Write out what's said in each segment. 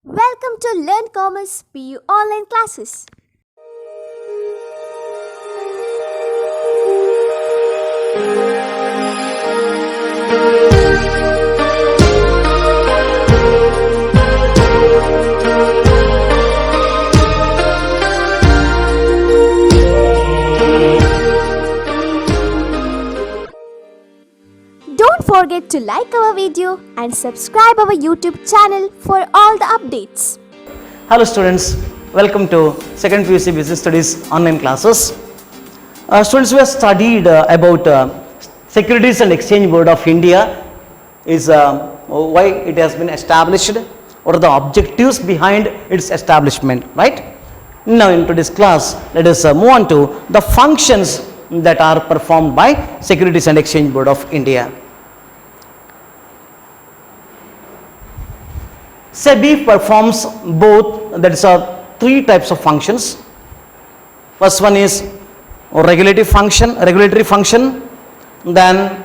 Welcome to Learn Commerce PU online classes. Don't forget to like our video and subscribe our YouTube channel for all the updates. Hello students, welcome to second PUC Business Studies online classes. Students, we have studied about Securities and Exchange Board of India is why it has been established, what are the objectives behind its establishment, right? Now in today's class, let us move on to the functions that are performed by Securities and Exchange Board of India. SEBI performs both, that is three types of functions. First one is regulatory function, then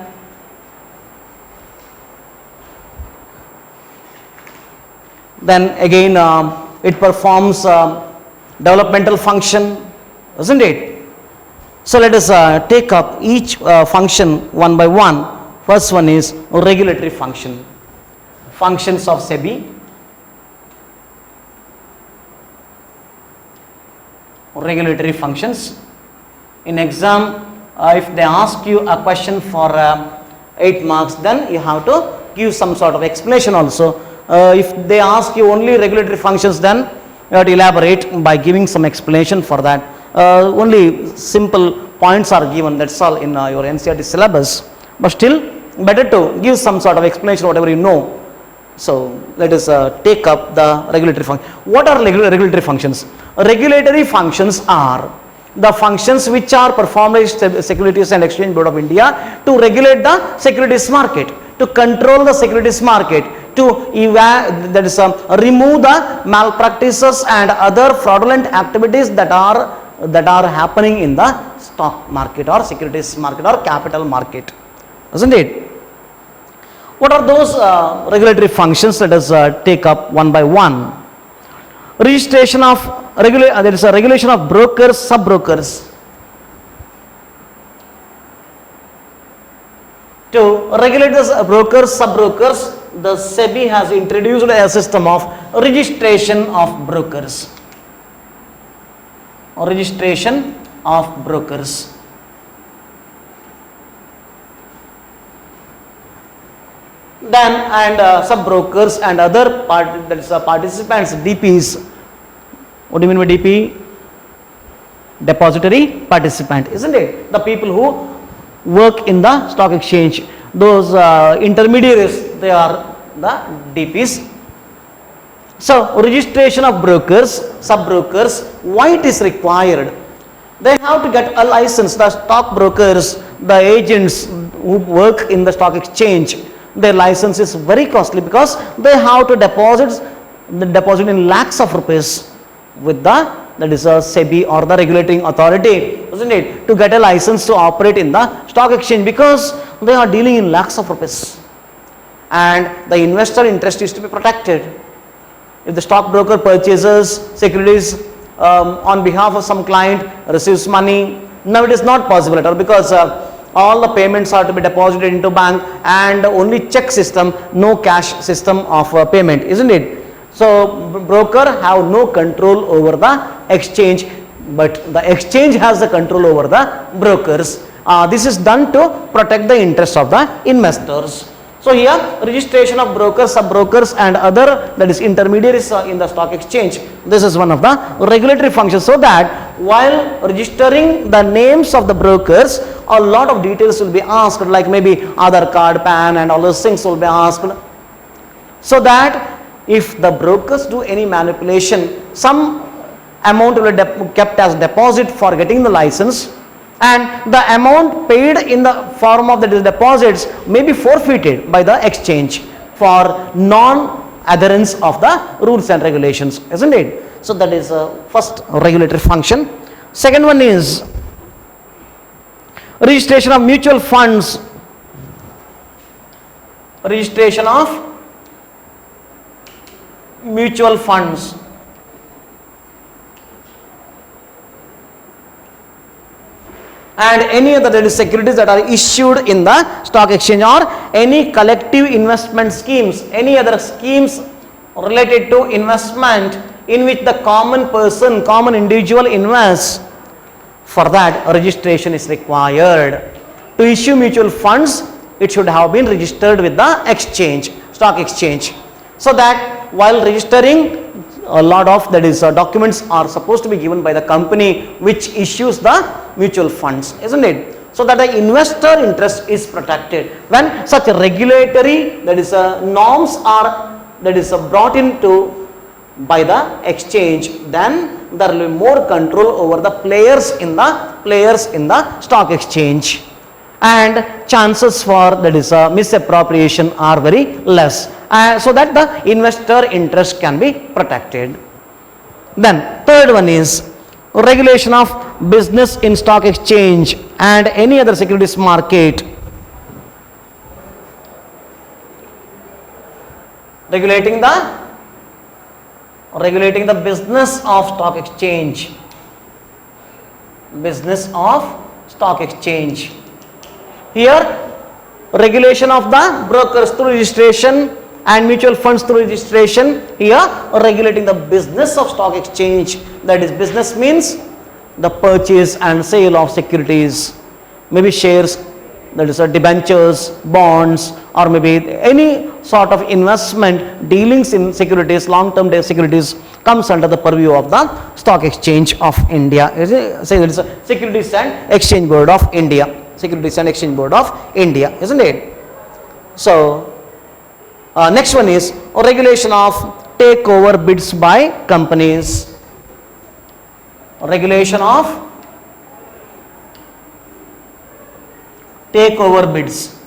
again it performs developmental function, isn't it? So let us take up each function one by one. First one is regulatory function. Functions of SEBI. Regulatory functions. In exam, if they ask you a question for 8 marks, then you have to give some sort of explanation also. If they ask you only regulatory functions, then you have to elaborate by giving some explanation for that. Only simple points are given, that's all in your NCERT syllabus, but still better to give some sort of explanation whatever you know. So let us take up the regulatory function. What are regulatory functions? Regulatory functions are the functions which are performed by Securities and Exchange Board of India to regulate the securities market, to control the securities market, to remove the malpractices and other fraudulent activities that are happening in the stock market or securities market or capital market, isn't it? What are those regulatory functions? Let us take up one by one. Registration of there is a regulation of brokers, sub-brokers. To regulate the brokers, sub-brokers, the SEBI has introduced a system of registration of brokers. Registration of brokers. Then sub-brokers and other participants, DPs. What do you mean by DP? Depository participant, isn't it? The people who work in the stock exchange, those intermediaries, they are the DPs. So registration of brokers, sub-brokers, why it is required? They have to get a license. The stock brokers, the agents who work in the stock exchange, their license is very costly because they have to deposit in lakhs of rupees with that is a SEBI or the regulating authority, isn't it, to get a license to operate in the stock exchange, because they are dealing in lakhs of rupees and the investor interest is to be protected. If the stockbroker purchases securities on behalf of some client, receives money, now it is not possible at all, because all the payments are to be deposited into bank and only check system, no cash system of payment, isn't it? So broker have no control over the exchange, but the exchange has the control over the brokers. This is done to protect the interest of the investors. So here registration of brokers, sub-brokers and other, that is intermediaries in the stock exchange, this is one of the regulatory functions, so that while registering the names of the brokers, a lot of details will be asked, like maybe Aadhaar card, PAN and all those things will be asked, so that if the brokers do any manipulation, some amount will be kept as deposit for getting the license, and the amount paid in the form of the deposits may be forfeited by the exchange for non-adherence of the rules and regulations, isn't it? So that is first regulatory function. Second one is registration of mutual funds. Registration of mutual funds, and any other that is securities that are issued in the stock exchange, or any collective investment schemes, any other schemes related to investment in which the common individual invests. For that, registration is required. To issue mutual funds, it should have been registered with the exchange, stock exchange. So that while registering, a lot of documents are supposed to be given by the company which issues the mutual funds, isn't it? So that the investor interest is protected. When such regulatory norms are brought into by the exchange, then there will be more control over the players in the stock exchange, and chances for misappropriation are very less, so that the investor interest can be protected. Then third one is regulation of business in stock exchange and any other securities market. Regulating the business of stock exchange. Business of stock exchange. Here, regulation of the brokers through registration and mutual funds through registration. Here, regulating the business of stock exchange. That is, business means the purchase and sale of securities, maybe shares, that is debentures, bonds, or maybe any sort of investment dealings in securities, long-term securities, comes under the purview of the Stock Exchange of India. Say that is a Securities and Exchange Board of India. Securities and Exchange Board of India, isn't it? So next one is regulation of takeover bids by companies. Regulation of takeover bids.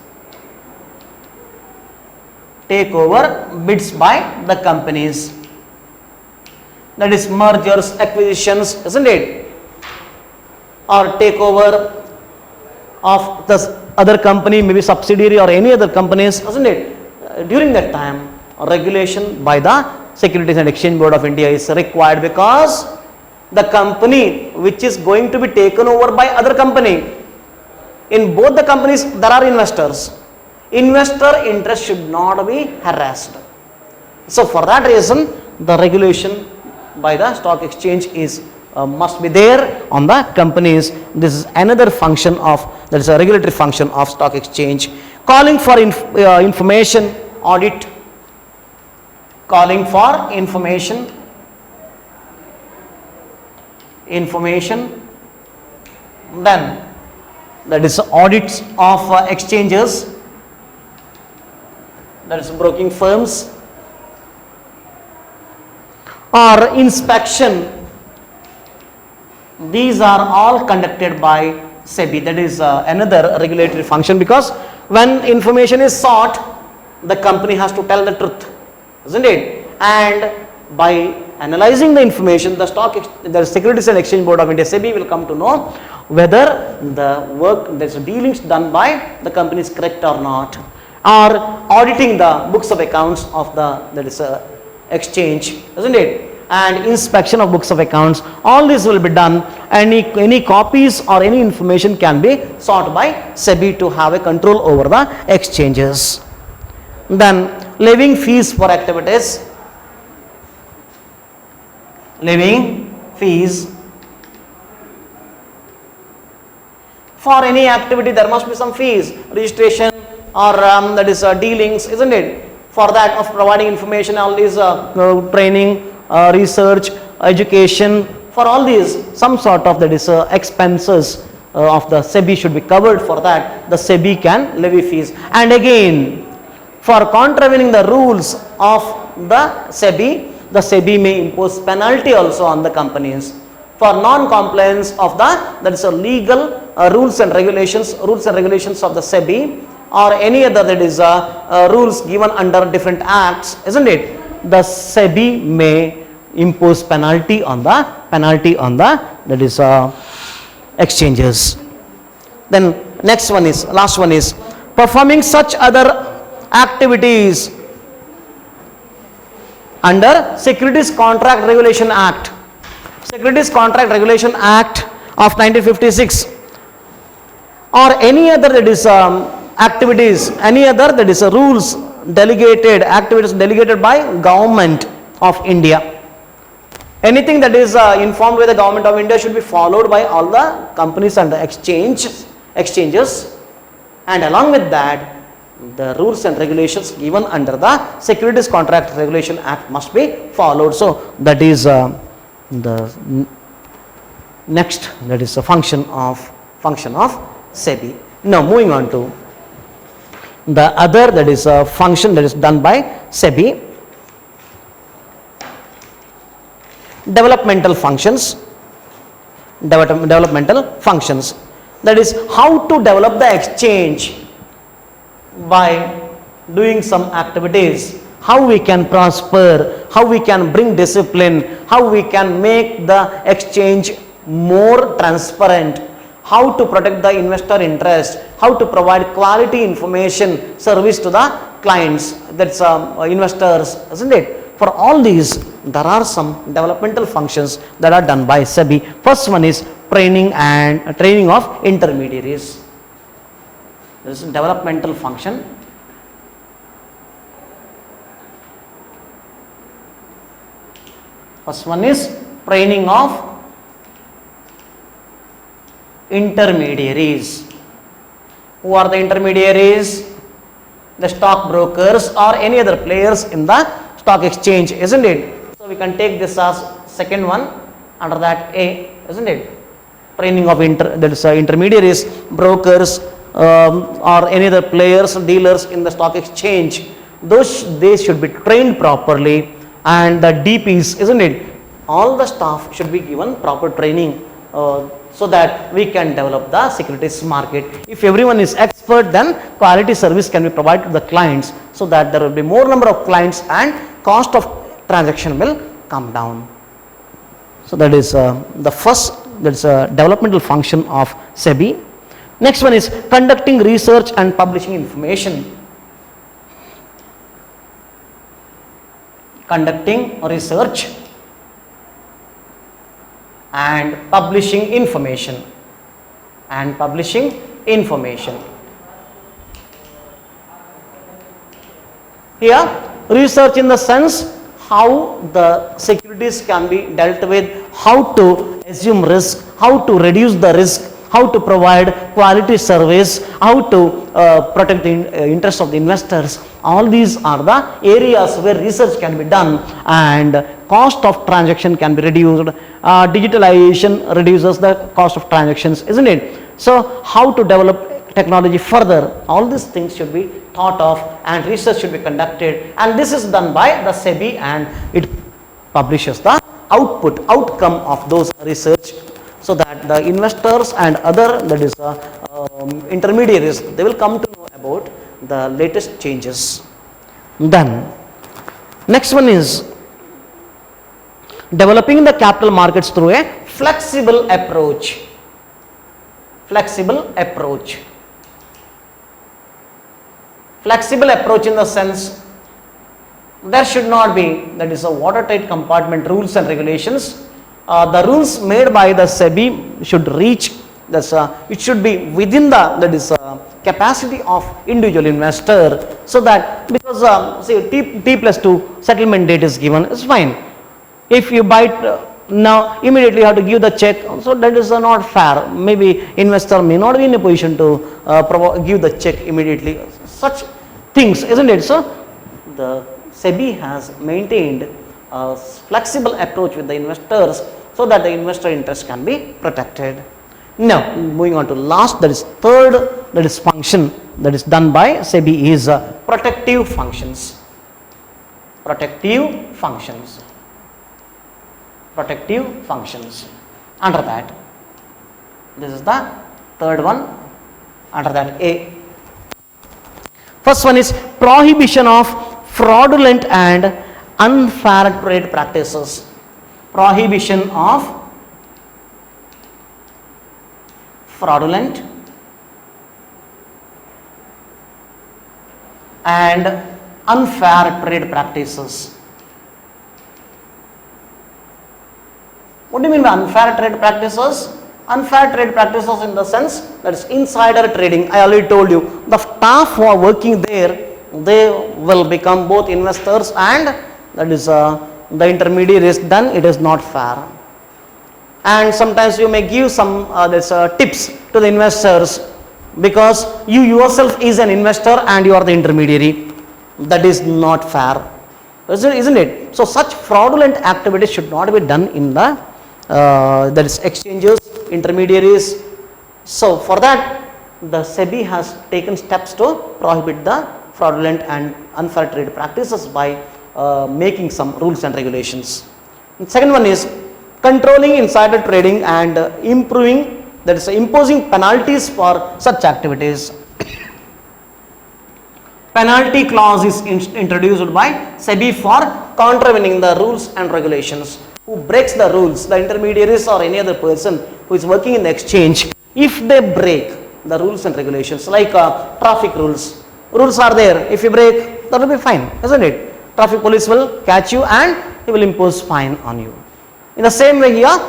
Takeover bids by the companies. That is mergers, acquisitions, isn't it? Or takeover of the other company, maybe subsidiary or any other companies, isn't it? During that time, a regulation by the Securities and Exchange Board of India is required, because the company which is going to be taken over by other company, in both the companies there are investors. Investor interest should not be harassed. So for that reason, the regulation by the stock exchange is must be there on the companies. This is another function of, that is a regulatory function of stock exchange. Calling for information audit. Calling for information. Then that is audits of exchanges, that is broking firms, or inspection. These are all conducted by SEBI. That is another regulatory function, because when information is sought, the company has to tell the truth, isn't it? And by analyzing the information, the Securities and Exchange Board of India, SEBI, will come to know whether the work, there's dealings done by the company is correct or not, or auditing the books of accounts of the exchange, isn't it? And inspection of books of accounts. All this will be done. Any copies or any information can be sought by SEBI to have a control over the exchanges. Then levying fees for activities. Levying fees for any activity, there must be some fees, registration or dealings, isn't it? For that, of providing information, all these training, research, education, for all these, some sort of expenses of the SEBI should be covered. For that, the SEBI can levy fees. And again, for contravening the rules of the SEBI may impose penalty also on the companies for non-compliance of the legal rules and regulations of the SEBI, or any other rules given under different acts, isn't it? The SEBI may impose penalty on the exchanges. Then last one is performing such other activities under Securities Contract Regulation Act. Securities Contract Regulation Act of 1956, or any other that is activities, any other that is rules delegated, activities delegated by government of India. Anything that is informed by the government of India should be followed by all the companies and the exchanges, and along with that the rules and regulations given under the Securities Contract Regulation Act must be followed. So that is the next, that is a function of SEBI. Now moving on to the other, that is a function that is done by SEBI, developmental functions. Developmental functions, that is how to develop the exchange by doing some activities, how we can prosper, how we can bring discipline, how we can make the exchange more transparent, how to protect the investor interest, how to provide quality information service to the clients, that's investors, isn't it? For all these, there are some developmental functions that are done by SEBI. First one is training of intermediaries. This is developmental function. First one is training of intermediaries. Who are the intermediaries? The stockbrokers or any other players in the stock exchange, isn't it? So we can take this as second one under that A, isn't it? Training of intermediaries, brokers, or any other players, dealers in the stock exchange. They should be trained properly, and the DPs, isn't it? All the staff should be given proper training so that we can develop the securities market. If everyone is expert, then quality service can be provided to the clients, so that there will be more number of clients and cost of transaction will come down. So that is the first, that is a developmental function of SEBI. Next one is conducting research and publishing information. Conducting research and publishing information. Here, research in the sense how the securities can be dealt with, how to assume risk, how to reduce the risk, how to provide quality service, how to protect the interest of the investors. All these are the areas where research can be done, and cost of transaction can be reduced. Digitalization reduces the cost of transactions, isn't it? So how to develop technology further, all these things should be thought of, and research should be conducted, and this is done by the SEBI, and it publishes the outcome of those research, so that the investors and other, that is intermediaries, they will come to know about the latest changes. Then next one is developing the capital markets through a flexible approach. Flexible approach in the sense, there should not be, that is a watertight compartment rules and regulations. The rules made by the SEBI should reach, it should be within the, that is capacity of individual investor, so that, because say T+2 settlement date is given, it's fine. If you buy now, immediately you have to give the check, so that is not fair. Maybe investor may not be in a position to give the check immediately. Such things, isn't it? So the SEBI has maintained a flexible approach with the investors, so that the investor interest can be protected. Now moving on to last, that is third, that is function that is done by SEBI is protective functions. Protective functions. Under that, this is the third one, under that A. First one is prohibition of fraudulent and unfair trade practices. Prohibition of fraudulent and unfair trade practices. What do you mean by unfair trade practices? Unfair trade practices in the sense that is insider trading. I already told you, the staff who are working there, they will become both investors and that is the intermediaries, then it is not fair. And sometimes you may give some tips to the investors because you yourself is an investor and you are the intermediary. That is not fair, isn't it? So such fraudulent activities should not be done in the that is exchanges, intermediaries. So for that, the SEBI has taken steps to prohibit the fraudulent and unfair trade practices by making some rules and regulations. And second one is controlling insider trading and improving, that is imposing penalties for such activities. Penalty clause is introduced by SEBI for contravening the rules and regulations. Who breaks the rules, the intermediaries or any other person who is working in the exchange, if they break the rules and regulations, like traffic rules are there, if you break, that will be fine, isn't it? Traffic police will catch you and he will impose fine on you. In the same way here,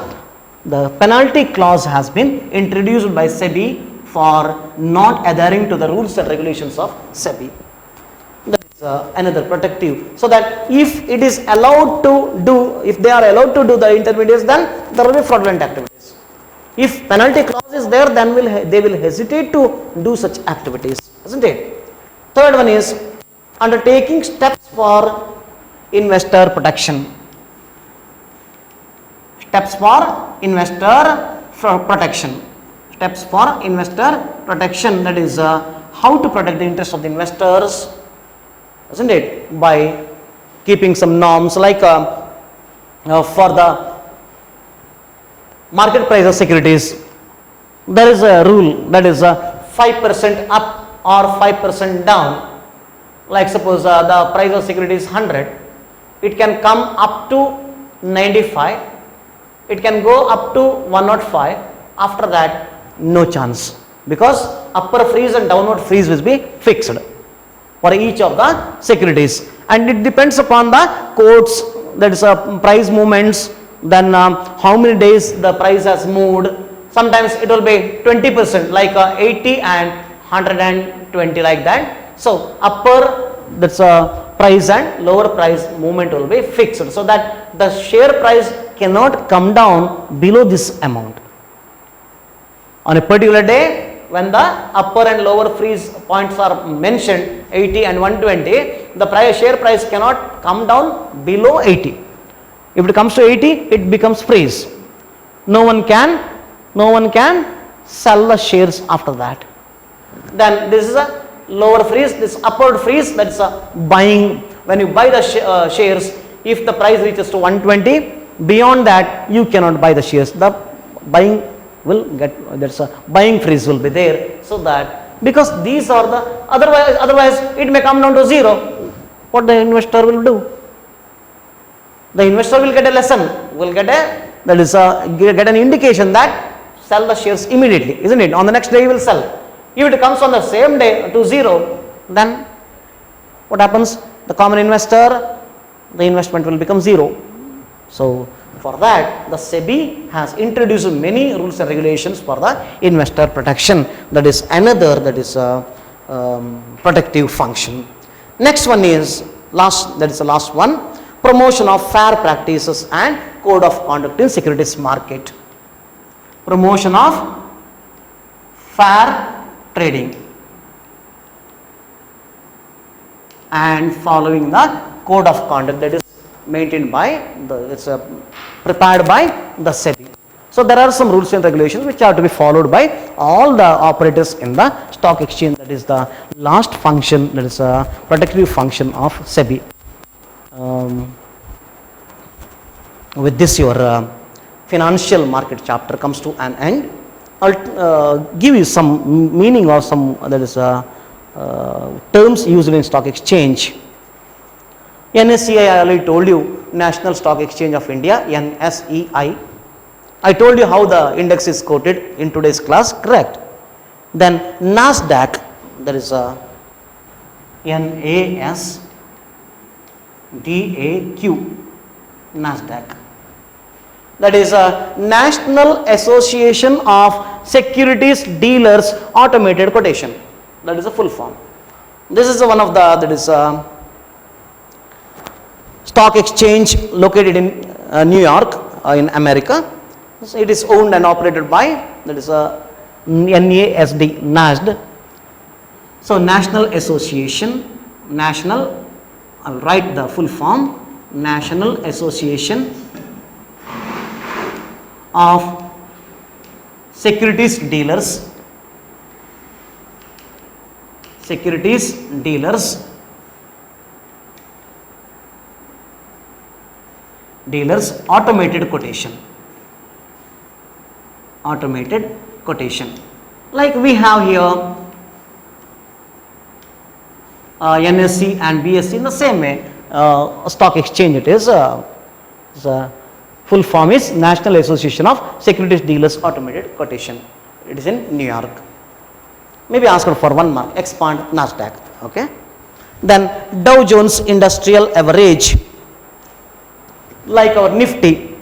the penalty clause has been introduced by SEBI for not adhering to the rules and regulations of SEBI. That is another protective, so that if it is allowed to do, if they are allowed to do the intermediaries, then there will be fraudulent activities. If penalty clause is there, then they will hesitate to do such activities, isn't it? Third one is undertaking steps for investor protection. Steps for investor protection. Steps for investor protection, that is how to protect the interest of the investors, isn't it? By keeping some norms like for the market price of securities, there is a rule that is 5% up or 5% down. Like suppose the price of security is 100, it can come up to 95, it can go up to 105. After that, no chance, because upper freeze and downward freeze will be fixed for each of the securities, and it depends upon the codes, that is price movements, then how many days the price has moved. Sometimes it will be 20%, like 80 and 120, like that. So upper, that's price and lower price movement will be fixed, so that the share price cannot come down below this amount. On a particular day, when the upper and lower freeze points are mentioned, 80 and 120, the share price cannot come down below 80. If it comes to 80, it becomes freeze. No one can sell the shares after that. Then this is a lower freeze, this upward freeze, that is a buying. When you buy the shares, if the price reaches to 120, beyond that you cannot buy the shares. The buying will get, that's a buying freeze will be there, so that, because these are the, otherwise it may come down to zero. What the investor will do? The investor will get a lesson, will get an indication that sell the shares immediately, isn't it? On the next day he will sell. If it comes on the same day to zero, then what happens? The common investor, the investment will become zero. So for that, the SEBI has introduced many rules and regulations for the investor protection. That is another, that is protective function. Next one is that is the last one, promotion of fair practices and code of conduct in securities market. Promotion of fair trading and following the code of conduct that is maintained by prepared by the SEBI. So there are some rules and regulations which are to be followed by all the operators in the stock exchange. That is the last function, that is a protective function of SEBI. With this, your financial market chapter comes to an end. I'll give you some meaning or some, that is terms used in stock exchange. NSEI, I already told you, National Stock Exchange of India, NSEI. I told you how the index is quoted in today's class, correct? Then NASDAQ, there is a NASDAQ, NASDAQ. That is a National Association of Securities Dealers Automated Quotation. That is a full form. This is one of the, that is stock exchange located in New York in America. So it is owned and operated by, that is a NASD, NASD. So National Association, National, I will write the full form, National Association of Securities Dealers, Securities Dealers, Dealers Automated Quotation, Automated Quotation. Like we have here NSE and BSE in the same way, stock exchange it is, the full form is National Association of Securities Dealers Automated Quotation. It is in New York. Maybe ask for 1 mark, expand NASDAQ, okay. Then Dow Jones Industrial Average, like our Nifty,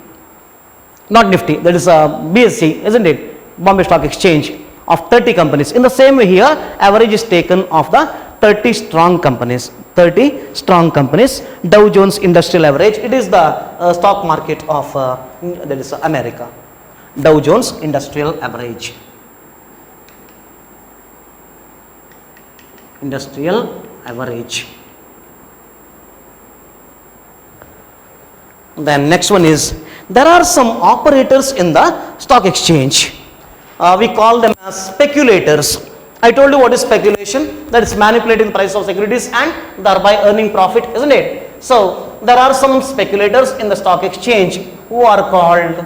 not Nifty, that is BSE, isn't it, Bombay Stock Exchange, of 30 companies. In the same way here, average is taken of the 30 strong companies, 30 strong companies, Dow Jones Industrial Average. It is the stock market of that is America, Dow Jones Industrial Average, Industrial Average. Then next one is, there are some operators in the stock exchange. We call them as speculators. I told you what is speculation, that is manipulating the price of securities and thereby earning profit, isn't it? So there are some speculators in the stock exchange who are called,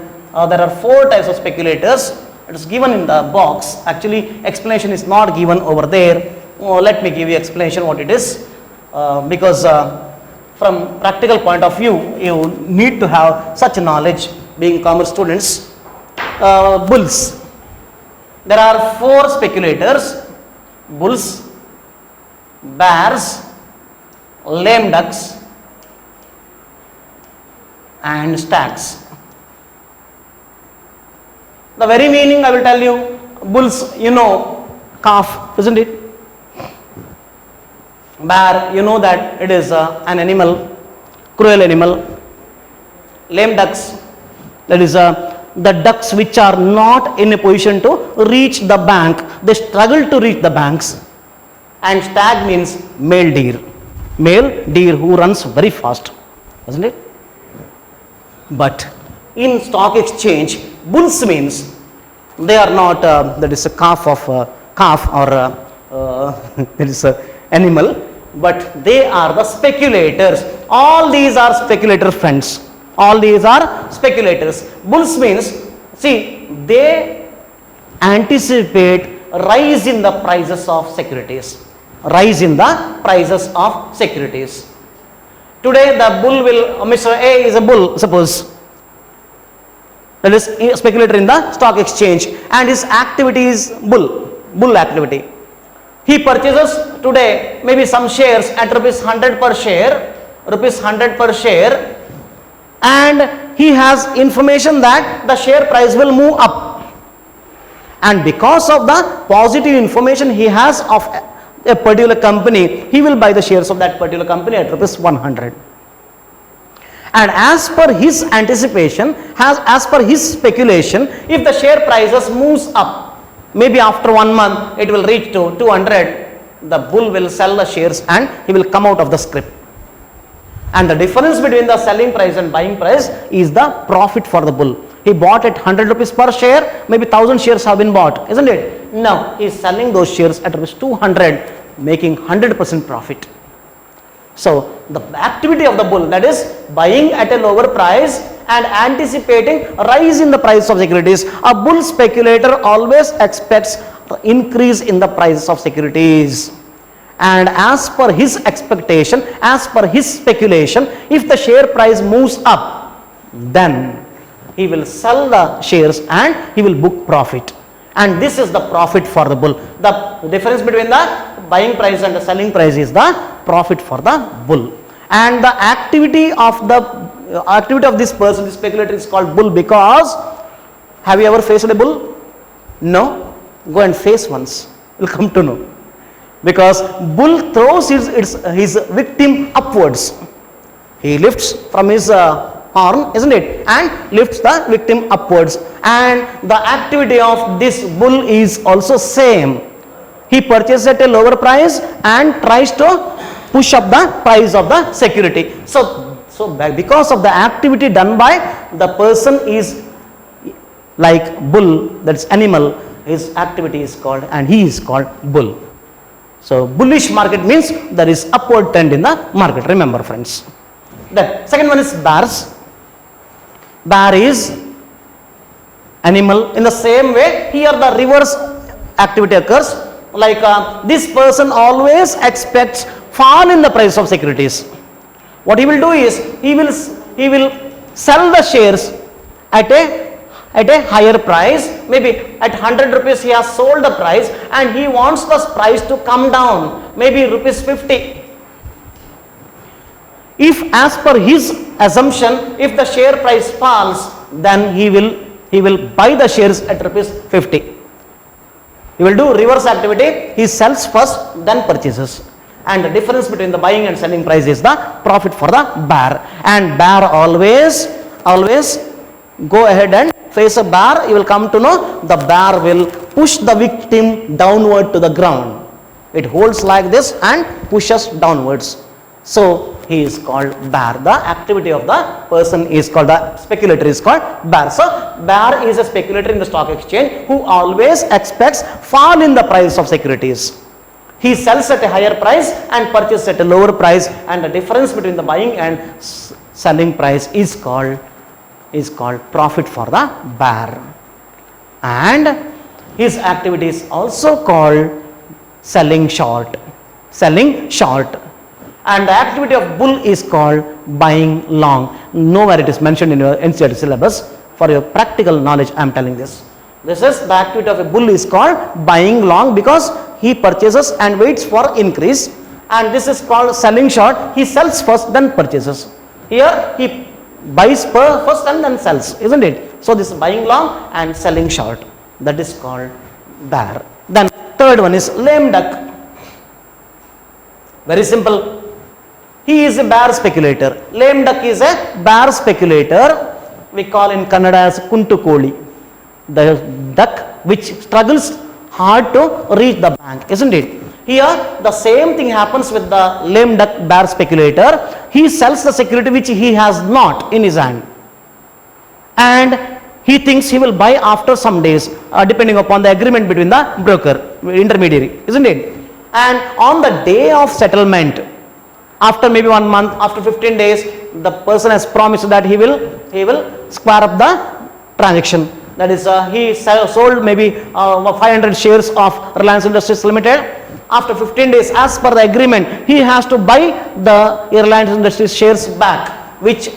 there are 4 types of speculators. It is given in the box. Actually explanation is not given over there. Let me give you explanation what it is, because from practical point of view you need to have such knowledge being commerce students. Bulls. There are 4 speculators: bulls, bears, lame ducks and stags. The very meaning I will tell you. Bulls, you know, calf, isn't it? Bear, you know that it is an animal, cruel animal. Lame ducks, that is the ducks which are not in a position to reach the bank, they struggle to reach the banks. And stag means male deer who runs very fast, isn't it? But in stock exchange, bulls means they are not that is a calf or that is a animal, but they are the speculators. All these are speculator friends. All these are speculators. Bulls means, see, they anticipate rise in the prices of securities. Rise in the prices of securities. Today the bull will, Mr. A is a bull, suppose. That is a speculator in the stock exchange, and his activity is bull activity. He purchases today maybe some shares at rupees 100 per share, and he has information that the share price will move up, and because of the positive information he has of a particular company, he will buy the shares of that particular company at rupees 100. And as per his anticipation, as per his speculation, if the share prices moves up, maybe after 1 month it will reach to 200, the bull will sell the shares and he will come out of the script. And the difference between the selling price and buying price is the profit for the bull. He bought at 100 rupees per share, maybe 1000 shares have been bought, isn't it? Now he is selling those shares at rupees 200, making 100% profit. So the activity of the bull, that is buying at a lower price and anticipating a rise in the price of securities. A bull speculator always expects increase in the prices of securities. And as per his expectation, as per his speculation, if the share price moves up, then he will sell the shares and he will book profit. And this is the profit for the bull. The difference between the buying price and the selling price is the profit for the bull. And the activity of the activity of this person, this speculator, is called bull because, have you ever faced a bull? No? Go and face once. You'll come to know. Because bull throws his victim upwards. He lifts from his horn, isn't it? And lifts the victim upwards. And the activity of this bull is also same. He purchases at a lower price and tries to push up the price of the security. So because of the activity done by the person is like bull, that's animal, his activity is called, and he is called bull. So bullish market means there is upward trend in the market. Remember, friends. Then second one is bears. Bear is animal. In the same way, here the reverse activity occurs. Like this person always expects fall in the price of securities. What he will do is he will sell the shares at a higher price. Maybe at 100 rupees he has sold the price and he wants the price to come down, maybe rupees 50. If as per his assumption, if the share price falls, then he will buy the shares at rupees 50. He will do reverse activity. He sells first, then purchases. And the difference between the buying and selling price is the profit for the bear. And bear always go ahead and face a bear. You will come to know the bear will push the victim downward to the ground. It holds like this and pushes downwards. So he is called bear. The activity of the person is called, the speculator is called bear. So bear is a speculator in the stock exchange who always expects fall in the price of securities. He sells at a higher price and purchases at a lower price, and the difference between the buying and selling price is called profit for the bear. And his activity is also called selling short. And the activity of bull is called buying long. Nowhere it is mentioned in your NCERT syllabus. For your practical knowledge, I am telling this. This is the activity of a bull is called buying long because he purchases and waits for increase. And this is called selling short. He sells first, then purchases. Here he buys first and then sells, isn't it? So this is buying long and selling short. That is called bear. Then third one is lame duck. Very simple. He is a bear speculator. Lame duck is a bear speculator. We call in Kannada as kuntu koli. The duck which struggles hard to reach the bank, isn't it? Here the same thing happens with the lame duck bear speculator. He sells the security which he has not in his hand, and he thinks he will buy after some days, depending upon the agreement between the broker, intermediary, isn't it? And on the day of settlement, after maybe 1 month, after 15 days, the person has promised that he will square up the transaction. That is, he sold maybe 500 shares of Reliance Industries Limited. After 15 days, as per the agreement, he has to buy the Reliance Industries shares back, which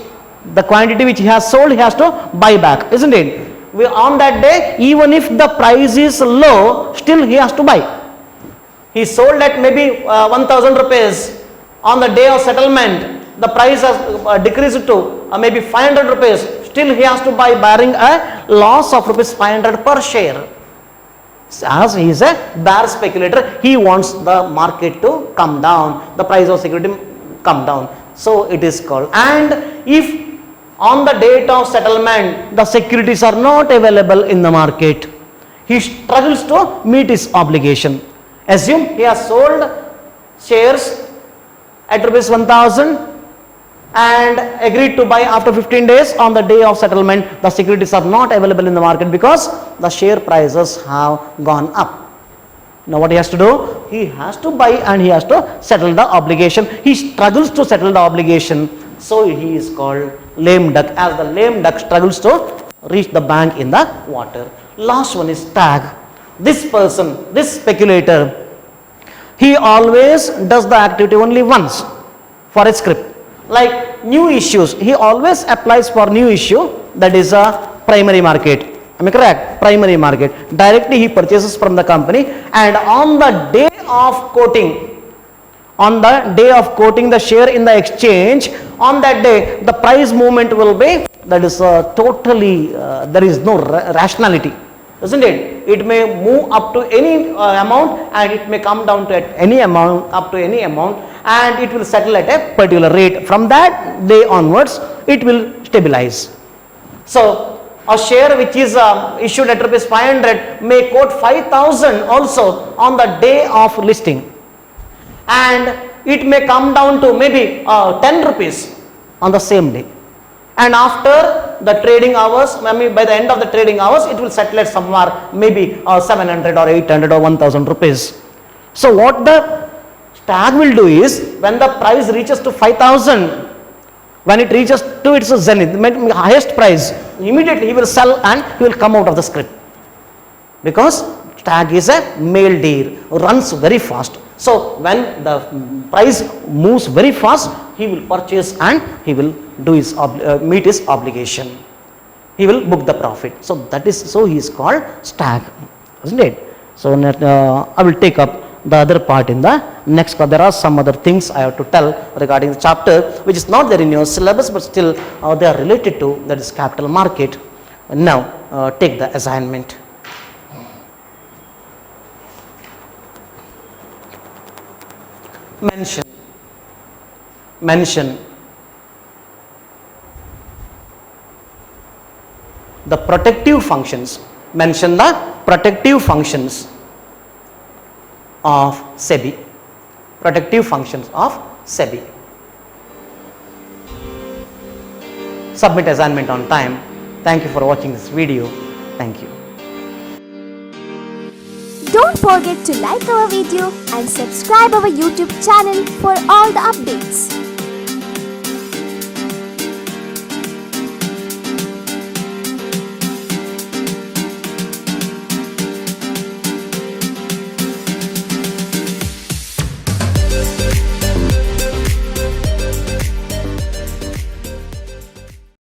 the quantity which he has sold, he has to buy back, isn't it? On that day, even if the price is low, still he has to buy. He sold at maybe 1000 rupees. On the day of settlement, the price has decreased to maybe 500 rupees. Still he has to buy, bearing a loss of rupees 500 per share. As he is a bear speculator, he wants the market to come down, the price of security come down. So it is called. And if on the date of settlement the securities are not available in the market, he struggles to meet his obligation. Assume he has sold shares at rupees 1000 and agreed to buy after 15 days. On the day of settlement, the securities are not available in the market because the share prices have gone up. Now what he has to do? He has to buy and he has to settle the obligation. He struggles to settle the obligation. So he is called lame duck, as the lame duck struggles to reach the bank in the water. Last one is stag. This person, this speculator, he always does the activity only once for a script. Like new issues, he always applies for new issue, that is a primary market. Am I correct? Primary market. Directly he purchases from the company, and on the day of quoting, on the day of quoting the share in the exchange, on that day the price movement will be, that is totally, there is no rationality, isn't it? It may move up to any amount, and it may come down to at any amount, up to any amount, and it will settle at a particular rate. From that day onwards, it will stabilize. So a share which is issued at rupees 500 may quote 5,000 also on the day of listing, and it may come down to maybe 10 rupees on the same day, and after the trading hours, maybe by the end of the trading hours, it will settle at somewhere maybe 700 or 800 or 1,000 rupees. So what the stag will do is, when the price reaches to 5,000, when it reaches to its zenith, highest price, immediately he will sell and he will come out of the script, because stag is a male deer, runs very fast. So when the price moves very fast, he will purchase and he will do his meet his obligation. He will book the profit. So that is, so he is called stag, isn't it? So I will take up the other part in the next class. There are some other things I have to tell regarding the chapter which is not there in your syllabus, but still they are related to, that is capital market. Now take the assignment. Mention the protective functions. Mention the protective functions of SEBI. Protective functions of SEBI. Submit assignment on time. Thank you for watching this video. Thank you. Don't forget to like our video and subscribe our YouTube channel for all the updates.